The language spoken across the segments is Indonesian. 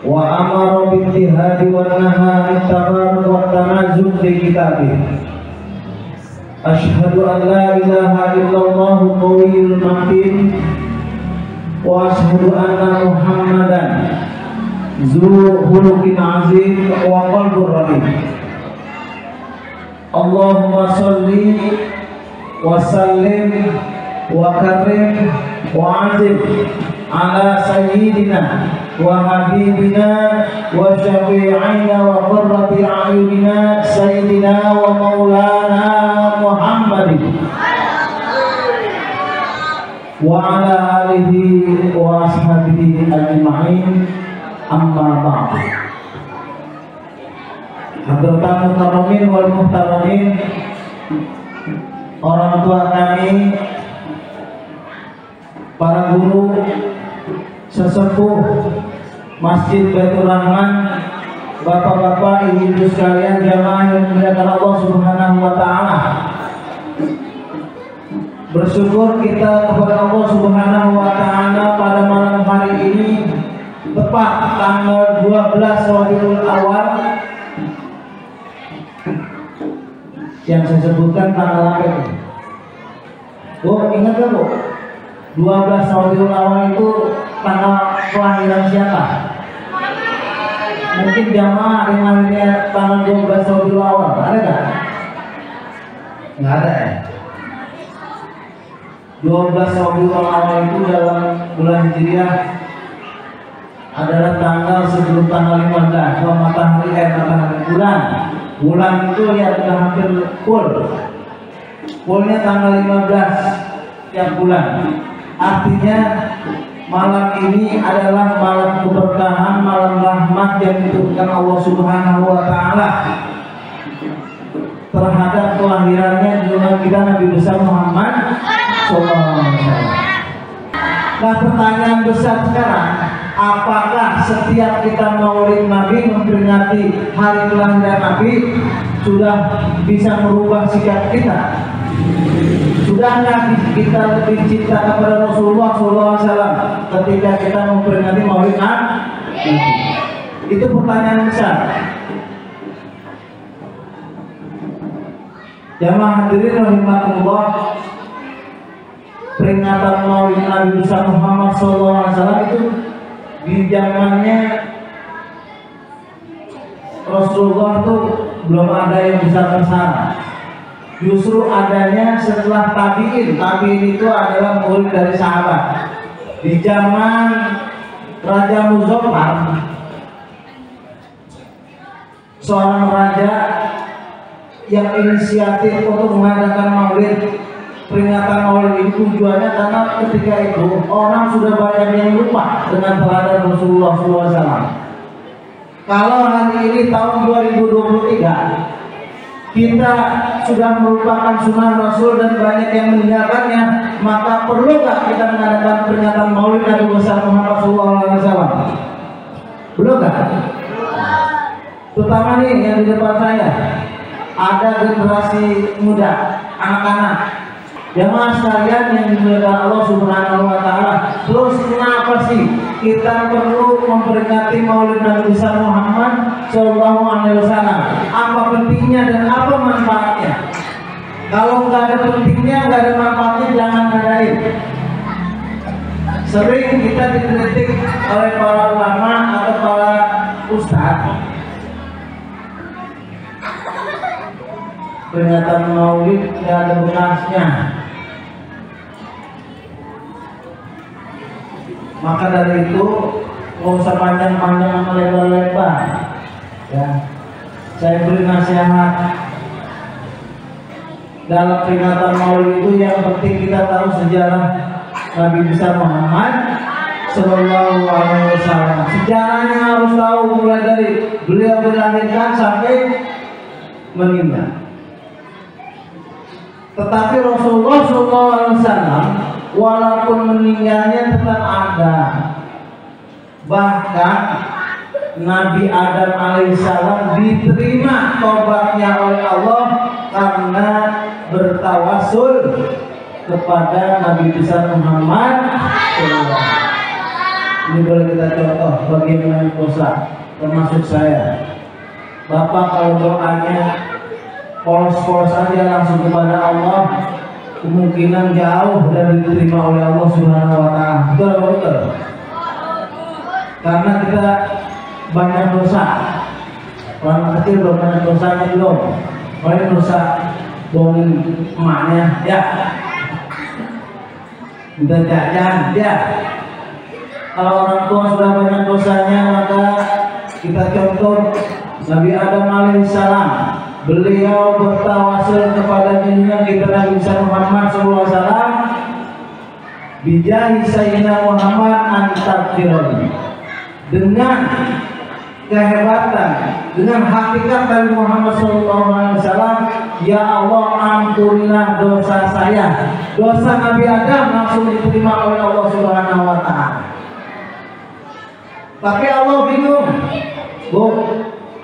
wa amara bil jihadi wan naha 'anit tafarruq wat tanazzuh fi kitabih. Asyhadu an la ilaha illallah qawiyyul matin wa asyhadu anna Muhammadan zu khuluqin azim wa qalbur rahim. Allahumma sholli wa sallim wa karim wa azim ala sayyidina wa habibina wa syafi'ina wa qurrati a'yunina sayyidina wa maulana Muhammadin wa ala alihi wa ashabihi ajma'in, amma ba'du. Hadratul mukarramin wal muhtaramin, orang tua kami, para guru, sesepuh Masjid Baitur Rahman, bapak-bapak, ibu-ibu sekalian, jamaah yang dimuliakan Allah Subhanahu wa taala. Bersyukur kita kepada Allah Subhanahu wa taala pada malam hari ini, tepat tanggal 12 Rabiul Awal, yang saya sebutkan tanggal apa itu? Bu, ingat gak Bu? 12 Rabiul Awal itu tanggal kelahiran siapa? Mungkin jamaah yang lahirnya tanggal 12 Rabiul Awal, ada gak? Nggak ada ya? 12 Rabiul Awal itu dalam bulan Hijriah adalah tanggal sebelum tanggal 15. Kalau matahari bulan. Bulan itu ya sudah hampir full. Fullnya tanggal 15 tiap bulan. Artinya malam ini adalah malam keberkahan, malam rahmat yang diturunkan Allah Subhanahu wa taala terhadap kelahirannya junjungan kita Nabi besar Muhammad sallallahu alaihi wasallam. Nah, pertanyaan besar sekarang, apakah setiap kita maulid Nabi, memperingati hari kelahiran Nabi, sudah bisa merubah sikap kita? Sudahkah kita lebih cinta kepada Rasulullah SAW ketika kita memperingati maulid Nabi? Itu pertanyaan besar. Jamaah hadirin rahimakumullah, peringatan maulid Nabi besar Muhammad SAW itu di zamannya Rasulullah itu belum ada yang besar-besaran. Justru adanya setelah tabi'in. Tabi'in itu adalah murid dari sahabat. Di zaman Raja Muzaffar, seorang raja yang inisiatif untuk mengadakan maulid, peringatan maulid ini tujuannya karena ketika itu orang sudah banyak yang lupa dengan teladan Rasulullah SAW. Kalau hari ini tahun 2023 kita sudah merupakan sunnah Rasul dan banyak yang meninggalkannya, maka perlukah kita mengadakan peringatan maulid Nabi besar Muhammad SAW? Perlukah? Terutama nih yang di depan saya, ada generasi muda, anak-anak, jamaah sekalian yang dimuliakan Allah Subhanahu wa taala. Terus kenapa sih kita perlu memperingati maulid Nabi besar Muhammad sallallahu alaihi wasallam? Apa pentingnya dan apa manfaatnya? Kalau nggak ada pentingnya, nggak ada manfaatnya, jangan ngadain. Sering kita dikritik oleh para ulama atau para ustadz, peringatan maulid tidak ada bekasnya. Maka dari itu nggak usah panjang-panjang atau lebar-lebar. Ya, saya beri nasihat dalam peringatan maulid itu yang penting kita tahu sejarah Nabi besar Muhammad Sallallahu Alaihi Wasallam. Sejarahnya harus tahu mulai dari beliau dilahirkan sampai meninggal. Tetapi Rasulullah Sallallahu Alaihi Wasallam walaupun meninggalnya tetap ada. Bahkan Nabi Adam alaihissalam diterima tobatnya oleh Allah karena bertawasul kepada Nabi besar Muhammad. Ini boleh kita contoh bagi yang dosa, termasuk saya. Bapak kalau doanya polos-polos aja langsung kepada Allah, kemungkinan jauh dan diterima oleh Allah Subhanahu wa taala. Betul. Karena kita banyak dosa. Orang kecil belum banyak dosanya belum. Paling dosa bohongin emaknya, ya. Udah jajan, ya. Kalau orang tua sudah banyak dosanya, maka kita contoh Nabi Adam alaihissalam. Beliau bertawasul kepada dirinya kita Nabi Muhammad SAW, bijahi Sayyidina Muhammad antakfironi, dengan kehebatan, dengan hakikat Nabi Muhammad SAW, ya Allah ampunilah dosa saya. Dosa Nabi Adam langsung diterima oleh Allah Subhanahu wa taala. Tapi Allah bingung, Bu.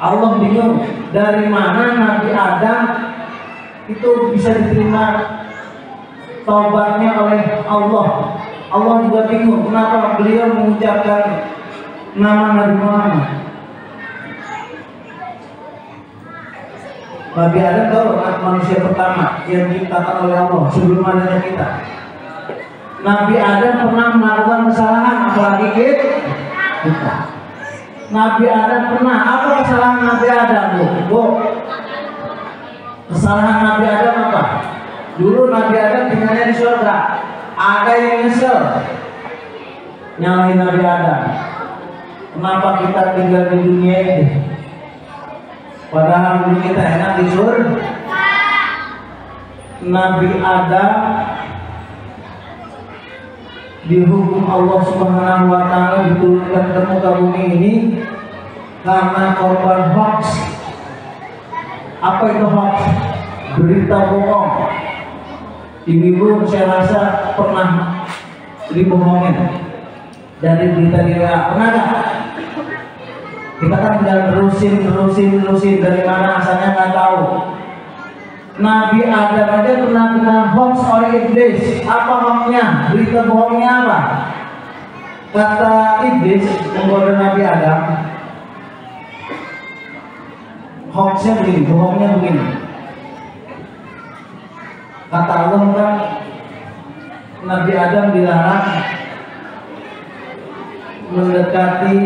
Allah bingung dari mana Nabi Adam itu bisa diterima taubatnya oleh Allah. Allah juga bingung kenapa beliau mengucapkan nama Nabi Muhammad. Nabi Adam tahu manusia pertama yang diciptakan oleh Allah sebelum adanya kita. Nabi Adam pernah melakukan kesalahan, apalagi kita. Nabi Adam pernah, apa kesalahan Nabi Adam, Bu? Kesalahan Nabi Adam apa? Dulu Nabi Adam tinggalnya di surga. Ada yang nyesel nyalahin Nabi Adam. Kenapa kita tinggal di dunia ini? Padahal dulu kita enak di surga. Nabi Adam dihukum Allah Subhanahu wa taala diturunkan ke muka bumi ini karena korban hoax. Apa itu hoax? Berita bohong. Ibu-ibu saya rasa pernah dibohongin dari berita di WA. Pernah nggak? Kita kan tinggal terusin dari mana asalnya nggak tahu. Nabi Adam aja pernah kena hoax oleh iblis. Apa hoaxnya? Berita bohongnya apa? Kata iblis menggoda Nabi Adam, hoaxnya begini, bohongnya begini. Kata Allah kan Nabi Adam dilarang mendekati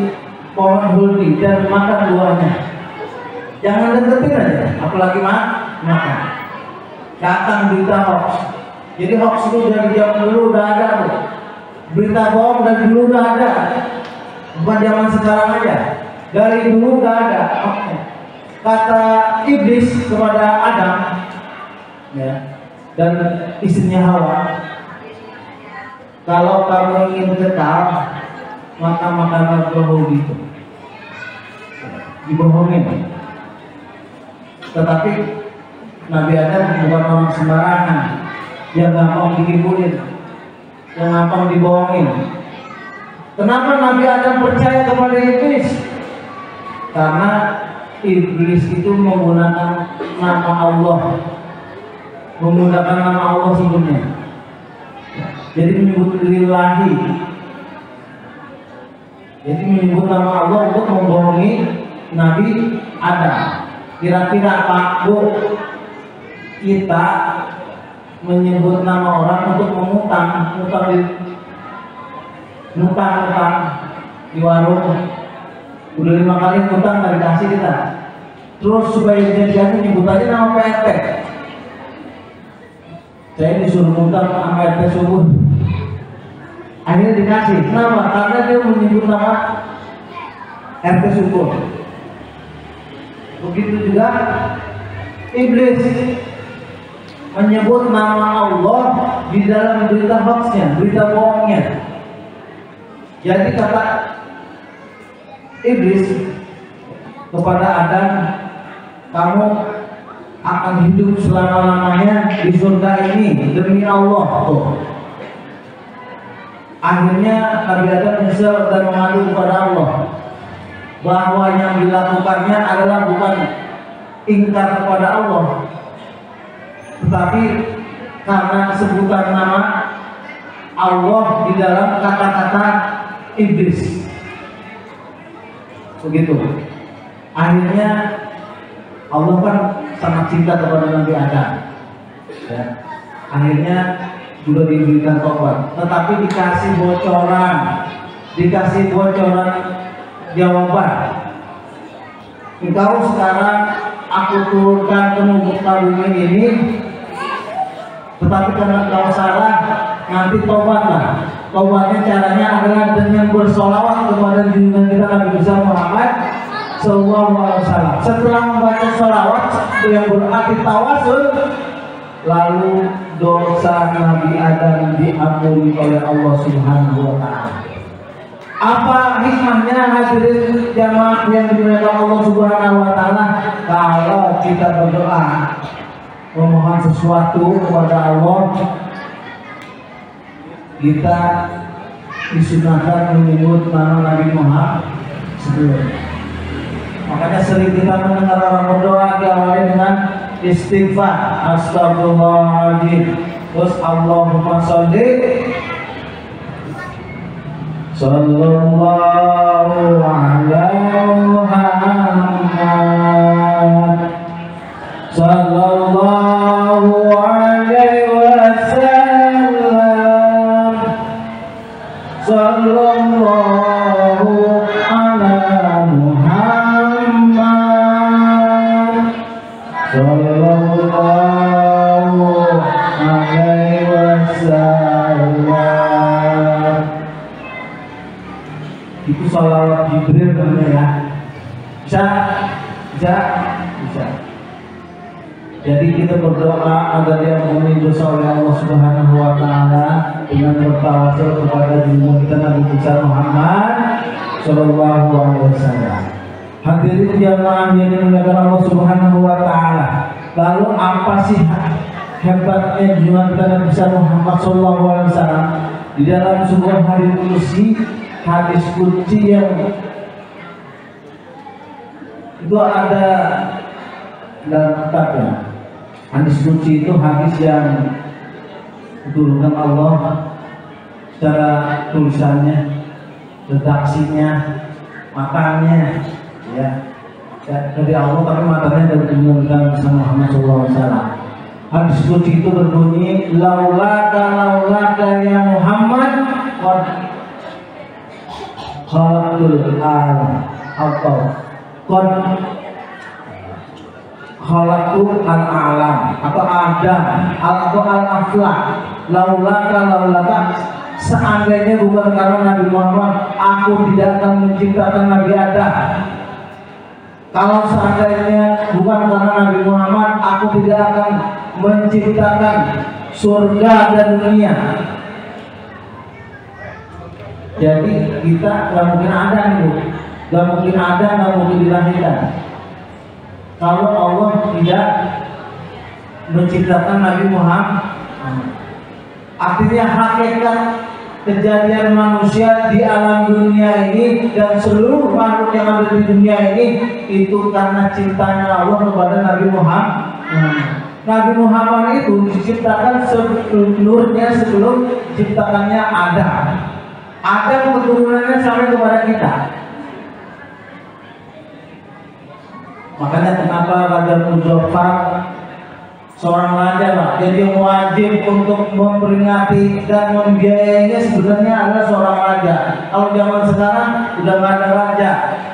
pohon huldi dan makan buahnya. Jangan deketin aja, apalagi makan. Datang berita hoax. Jadi hoax itu dari zaman dulu udah ada, Bu. Berita bohong dari dulu udah ada. Bukan zaman sekarang aja. Dari dulu udah ada. Kata iblis kepada Adam, ya, dan istrinya Hawa, kalau kamu ingin kekal, maka makanlah buah itu. Dibohongin. Tetapi Nabi Adam bukan orang sembarangan yang gampang dikibulin, yang gampang dibohongin. Kenapa Nabi Adam percaya kepada iblis? Karena iblis itu menggunakan nama Allah, menggunakan nama Allah sebelumnya. Jadi menyebut lillahi. Jadi menyebut nama Allah untuk membohongi Nabi Adam. Kira-kira Pak Bu, kita menyebut nama orang untuk mengutang di warung, udah 5 kali ngutang nggak dikasih kita, terus supaya jadi nyebut aja nama PRT. Saya disuruh ngutang sama RT subuh, akhirnya dikasih. Kenapa? Karena dia menyebut nama RT subuh. Begitu juga iblis menyebut nama Allah di dalam berita hoaxnya, berita bohongnya. Jadi kata iblis kepada Adam, kamu akan hidup selama-lamanya di surga ini demi Allah. Akhirnya Nabi Adam menyesal dan mengadu kepada Allah bahwa yang dilakukannya adalah bukan ingkar kepada Allah, tetapi karena sebutan nama Allah di dalam kata-kata iblis. Begitu. Akhirnya Allah kan sangat cinta kepada Nabi Adam. Ya. Akhirnya juga diberikan tobat, tetapi dikasih bocoran jawaban. Engkau sekarang aku turunkan ke muka bumi ini, tetapi karena engkau salah, nanti tobatlah. Tobatnya caranya adalah dengan bersolawat kepada junjungan kita Nabi besar Muhammad Sallallahu Alaihi Wasallam. Setelah membaca solawat yang berarti tawasul, lalu dosa Nabi Adam diampuni oleh Allah Subhanahu Wa Taala. Apa hikmahnya hadirin jamaah yang dimuliakan Allah Subhanahu Wa Taala? Kalau kita berdoa memohon sesuatu kepada Allah, kita disunahkan menyebut nama Nabi Muhammad sebelumnya. Makanya sering kita mendengar orang berdoa diawali dengan istighfar, astagfirullahaladzim, terus Allahumma sholli sallallahu ala Muhammad sallallahu alaihi wasallam sallallahu ala Muhammad sallallahu alaihi wasallam. Itu salawat Jibril namanya ya. Bisa. Jadi kita berdoa agar diampuni dosa oleh Allah Subhanahu Wa Taala dengan bertawasul kepada junjungan kita Nabi besar Muhammad Sallallahu Alaihi Wasallam. Hadirin jamaah yang dimuliakan Allah Subhanahu Wa Taala. Lalu apa sih hebatnya junjungan kita Nabi besar Muhammad Sallallahu Alaihi Wasallam? Di dalam sebuah hadis qudsi yang itu ada dalam kitabnya. Hadis qudsi itu hadis yang diturunkan Allah secara tulisannya, redaksinya, matanya, ya dari Allah, tapi matanya dari junjungan bersama Muhammad SAW. Hadis qudsi itu berbunyi, laulaka ya Muhammad khalaqul alam atau khalaqul alam atau Adam atau al-aflaq. Laulaka seandainya bukan karena Nabi Muhammad, aku tidak akan menciptakan Nabi Adam. Kalau seandainya bukan karena Nabi Muhammad, aku tidak akan menciptakan surga dan dunia. Jadi kita nggak mungkin ada itu, nggak mungkin dilahirkan kalau Allah tidak menciptakan Nabi Muhammad. Artinya hakikat kejadian manusia di alam dunia ini dan seluruh makhluk yang ada di dunia ini itu karena cintanya Allah kepada Nabi Muhammad. Nabi Muhammad itu diciptakan seluruhnya sebelum ciptakannya Adam. Ada keturunannya sampai kepada kita. Makanya kenapa Raja Muzaffar seorang raja lah, jadi wajib untuk memperingati dan membiayainya sebenarnya adalah seorang raja. Kalau zaman sekarang udah nggak ada raja,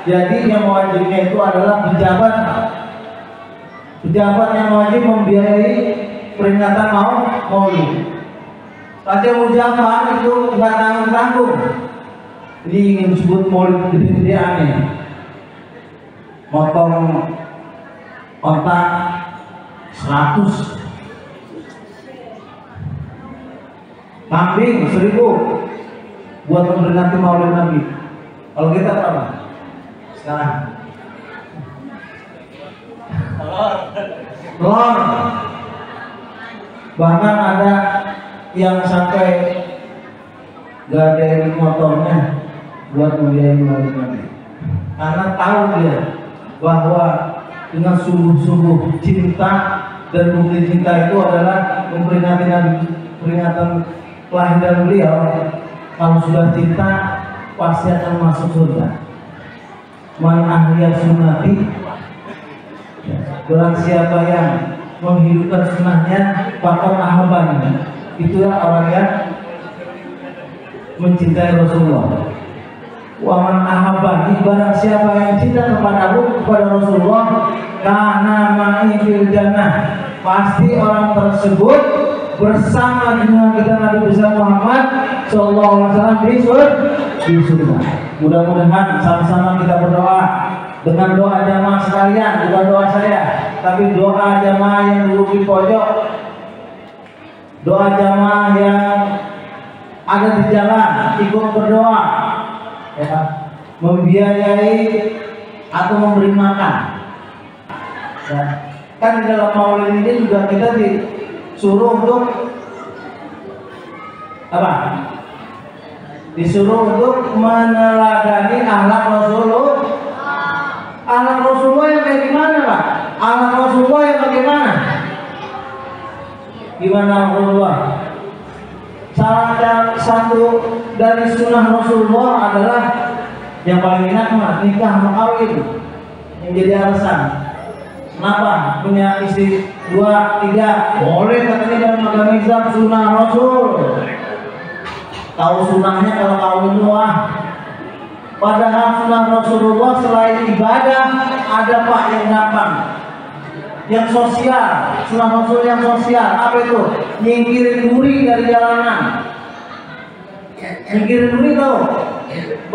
jadi yang wajibnya itu adalah pejabat yang wajib membiayai peringatan Maulid. Raja Muzaffar itu nggak tanggung-tanggung. Ini ingin disebut Maulid gede-gedean, motong otak 100, kambing 1000 buat memperingati Maulid Nabi. Kalau kita berapa sekarang? Telur. Bahkan ada yang sampai gadein motornya buat membiayai Maulid Nabi, karena tahu dia bahwa dengan sungguh-sungguh cinta, dan bukti cinta itu adalah memperingati peringatan kelahiran beliau. Kalau sudah cinta pasti akan masuk surga. Man ahya sunnati, barang siapa yang menghidupkan sunnahnya, faqad ahabani, itulah orang yang mencintai Rasulullah. Wa man ahabani, barang siapa yang cinta kepadaku, kepada Rasulullah, kana ma'i fil jannah, pasti orang tersebut bersama dengan kita Nabi besar Muhammad sallallahu alaihi wasallam di surga. Mudah-mudahan sama-sama kita berdoa dengan doa jamaah sekalian, bukan doa saya, tapi doa jamaah yang duduk di pojok, doa jamaah yang ada di jalan, ikut berdoa, ya, membiayai atau memberi makan. Ya. Kan di dalam maulid ini juga kita disuruh untuk apa? Disuruh untuk meneladani akhlak Rasulullah. Akhlak Rasulullah yang kayak gimana, Pak? Akhlak Rasulullah yang bagaimana? Gimana Rasulullah? Salah satu dari sunnah Rasulullah adalah yang paling enak mah nikah sama kawin. Yang jadi alasan kenapa punya istri 2, 3 boleh katanya dalam agama Islam, sunnah Rasul. Tahu sunnahnya kalau kawin doang. Padahal sunnah Rasulullah selain ibadah ada Pak yang gampang, yang sosial. Sunnah Rasul yang sosial apa itu? Nyingkirin duri dari jalanan. Nyingkirin duri tahu?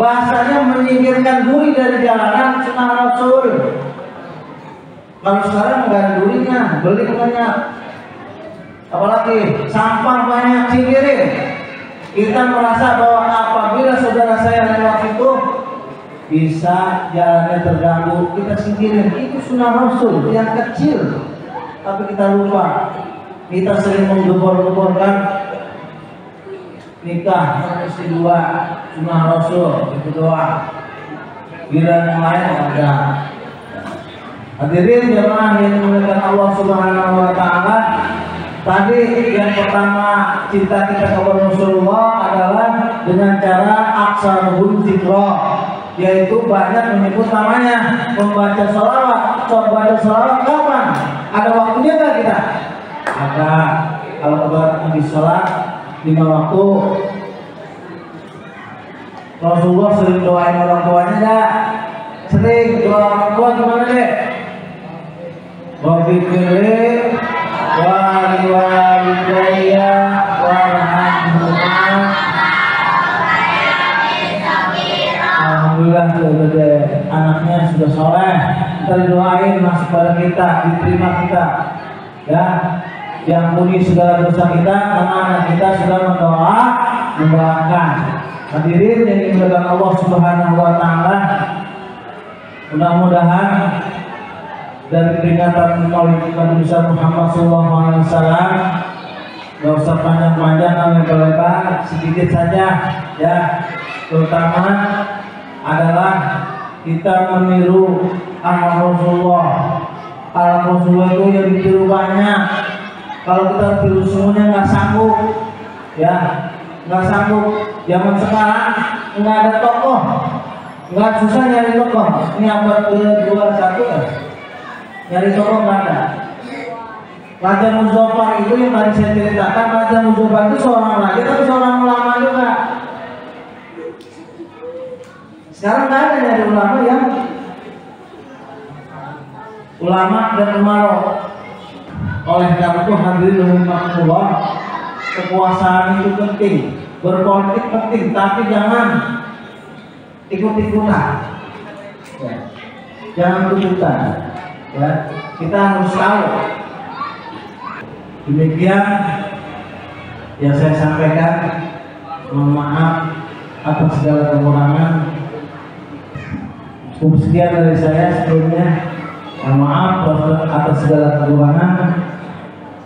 Bahasanya menyingkirkan duri dari jalanan, sunnah Rasul. Kalau sekarang nggak ada durinya, beli banyak. Apalagi sampah banyak, singkirin. Kita merasa bahwa apabila saudara saya lewat itu bisa jalannya terganggu, kita singkirin. Itu sunnah Rasul yang kecil, tapi kita lupa. Kita sering menggembor-gemborkan nikah istri 2, sunnah Rasul itu doang. Giliran yang lain ada. Hadirin jemaah yang dimuliakan Allah Subhanahu wa taala, tadi yang pertama cinta kita kepada Rasulullah adalah dengan cara aksarul zikra, yaitu banyak menyebut namanya, membaca sholawat. Coba baca sholawat kapan? Ada waktunya nggak kita? Ada. Kalau kita habis sholat 5 waktu, Rasulullah sering doain orang tuanya enggak? Sering. Doa orang tua gimana deh? Wabikiri waliwalidayya warhamhuma. Alhamdulillah tuh anaknya sudah soleh, kita doain masuk pada kita, diterima kita, ya, diampuni segala dosa kita karena anak kita sudah mendoakan. Hadirin yang dimuliakan Allah Subhanahu wa taala, mudah-mudahan dari peringatan Maulid Nabi Muhammad SAW nggak usah panjang-panjang, lebar-lebar, sedikit saja, ya. Terutama adalah kita meniru akhlak Rasulullah. Akhlak Rasulullah itu yang ditiru banyak. Kalau kita tiru semuanya nggak sanggup, ya, nggak sanggup. Zaman sekarang nggak ada tokoh, nggak susah nyari tokoh. Ini abad ke-21 ya. Nyari tokoh nggak ada. Raja Muzaffar itu yang tadi saya ceritakan, Raja Muzaffar itu seorang raja tapi seorang ulama juga. Sekarang nggak ada nyari ulama yang ulama dan umarok. Oleh karena itu hadirin rahimakumullah, kekuasaan itu penting, berpolitik penting, tapi jangan ikut-ikutan, ya. Jangan ikutan. Ya, kita harus tahu. Demikian yang saya sampaikan. Mohon maaf atas segala kekurangan. Cukup sekian dari saya sebelumnya. Mohon maaf atas segala kekurangan.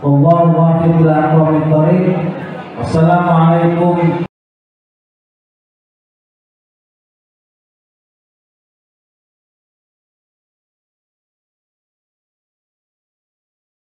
Wallahu a'lam bishawab. Wassalamualaikum